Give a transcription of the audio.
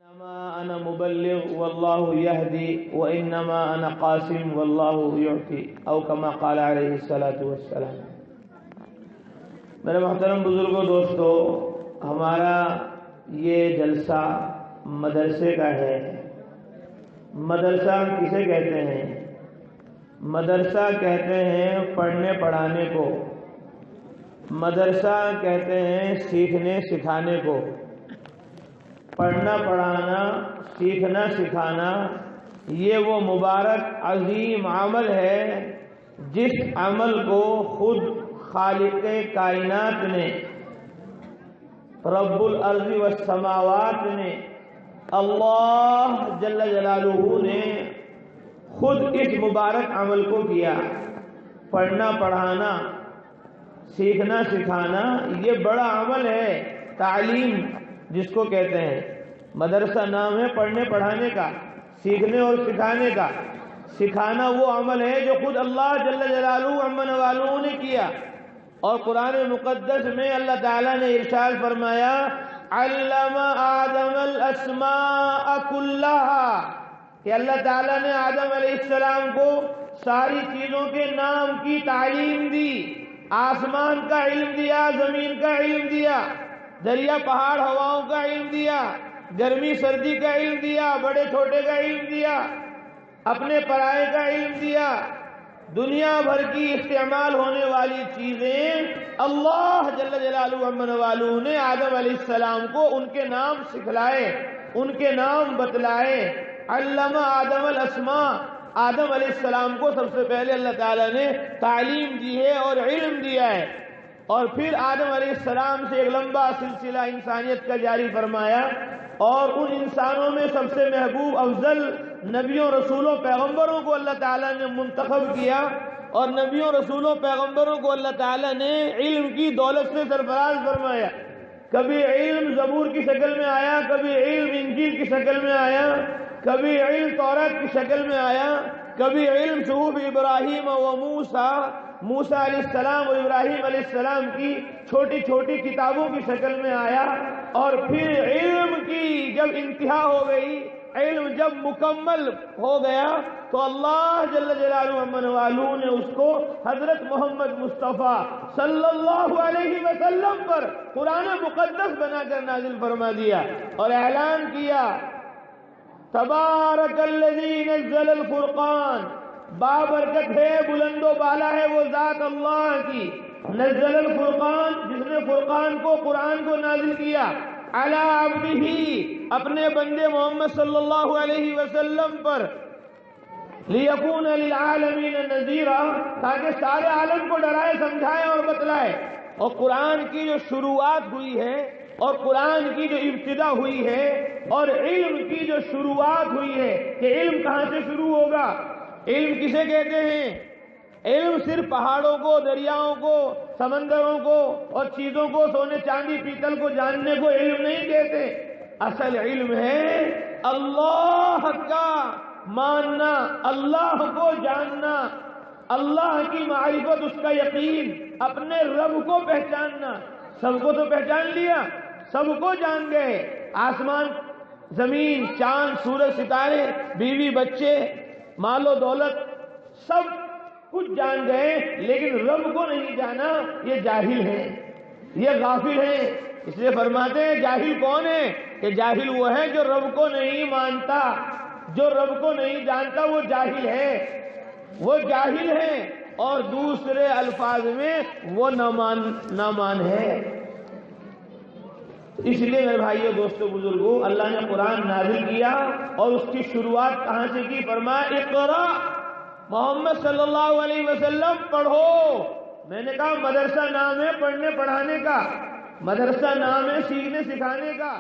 انما انا مبلغ واللہ یہدی وانما انا قاسم واللہ یعطی او کما قال علیہ الصلوۃ والسلام۔ میرے محترم بزرگوں، دوستو، ہمارا یہ جلسہ مدرسے کا ہے۔ مدرسہ کسے کہتے ہیں؟ مدرسہ کہتے ہیں پڑھنے پڑھانے کو، مدرسہ کہتے ہیں سیکھنے سکھانے کو۔ پڑھنا پڑھانا، سیکھنا سکھانا، یہ وہ مبارک عظیم عمل ہے جس عمل کو خود خالق کائنات نے، رب الارض والسماوات نے، اللہ جل جلالہ نے خود اس مبارک عمل کو کیا۔ پڑھنا پڑھانا، سیکھنا سکھانا، یہ بڑا عمل ہے۔ تعلیم جس کو کہتے ہیں، مدرسہ نام ہے پڑھنے پڑھانے کا، سیکھنے اور سکھانے کا۔ سکھانا وہ عمل ہے جو خود اللہ جل جلالہ عما نوالہ نے کیا، اور قرآن مقدس میں اللہ تعالیٰ نے ارشاد فرمایا علم آدم الاسماء کلھا، کہ اللہ تعالیٰ نے آدم علیہ السلام کو ساری چیزوں کے نام کی تعلیم دی۔ آسمان کا علم دیا، زمین کا علم دیا، دریا پہاڑ ہواؤں کا علم دیا، گرمی سردی کا علم دیا، بڑے چھوٹے کا علم دیا، اپنے پرائے کا علم دیا۔ دنیا بھر کی استعمال ہونے والی چیزیں اللہ جل جلالہ عما نوالہ نے آدم علیہ السلام کو ان کے نام سکھلائے، ان کے نام بتلائے۔ علم آدم الاسماء، آدم علیہ السلام کو سب سے پہلے اللہ تعالیٰ نے تعلیم دی ہے اور علم دیا ہے، اور پھر آدم علیہ السلام سے ایک لمبا سلسلہ انسانیت کا جاری فرمایا، اور ان انسانوں میں سب سے محبوب افضل نبیوں رسولوں پیغمبروں کو اللہ تعالیٰ نے منتخب کیا، اور نبیوں رسولوں پیغمبروں کو اللہ تعالیٰ نے علم کی دولت سے سرفراز فرمایا۔ کبھی علم زبور کی شکل میں آیا، کبھی علم انجیل کی شکل میں آیا، کبھی علم تورات کی شکل میں آیا، کبھی علم صحف ابراہیم و موسیٰ علیہ السلام اور ابراہیم علیہ السلام کی چھوٹی چھوٹی کتابوں کی شکل میں آیا، اور پھر علم کی جب انتہا ہو گئی، علم جب مکمل ہو گیا، تو اللہ جل جلالہ عما نوالہ نے اس کو حضرت محمد مصطفیٰ صلی اللہ علیہ وسلم پر قرآن مقدس بنا کر نازل فرما دیا، اور اعلان کیا تبارک الذی نزل الفرقان، بابرکت ہے، بلند و بالا ہے وہ ذات اللہ کی، نزل الفرقان، جس نے فرقان کو، قرآن کو نازل کیا، علی عبدہ، اپنے بندے محمد صلی اللہ علیہ وسلم پر، لیکون للعالمین نذیرا، تاکہ سارے عالم کو ڈرائے، سمجھائے اور بتلائے۔ اور قرآن کی جو شروعات ہوئی ہے، اور قرآن کی جو ابتدا ہوئی ہے، اور علم کی جو شروعات ہوئی ہے، کہ علم کہاں سے شروع ہوگا؟ علم کسے کہتے ہیں؟ علم صرف پہاڑوں کو، دریاؤں کو، سمندروں کو اور چیزوں کو، سونے چاندی پیتل کو جاننے کو علم نہیں کہتے۔ اصل علم ہے اللہ کا ماننا، اللہ کو جاننا، اللہ کی معرفت، اس کا یقین، اپنے رب کو پہچاننا۔ سب کو تو پہچان لیا، سب کو جان گئے، آسمان زمین چاند سورج ستارے بیوی بچے مال و دولت سب کچھ جان گئے، لیکن رب کو نہیں جانا۔ یہ جاہل ہیں، یہ غافل ہیں۔ اس لیے فرماتے ہیں جاہل کون ہے؟ کہ جاہل وہ ہے جو رب کو نہیں مانتا، جو رب کو نہیں جانتا وہ جاہل ہے، وہ جاہل ہے، اور دوسرے الفاظ میں وہ نامان ہے۔ اس لیے میرے بھائیو، دوستو، بزرگوں، اللہ نے قرآن نازل کیا، اور اس کی شروعات کہاں سے کی؟ فرمایا اقرا، محمد صلی اللہ علیہ وسلم پڑھو۔ میں نے کہا مدرسہ نام ہے پڑھنے پڑھانے کا، مدرسہ نام ہے سیکھنے سکھانے کا۔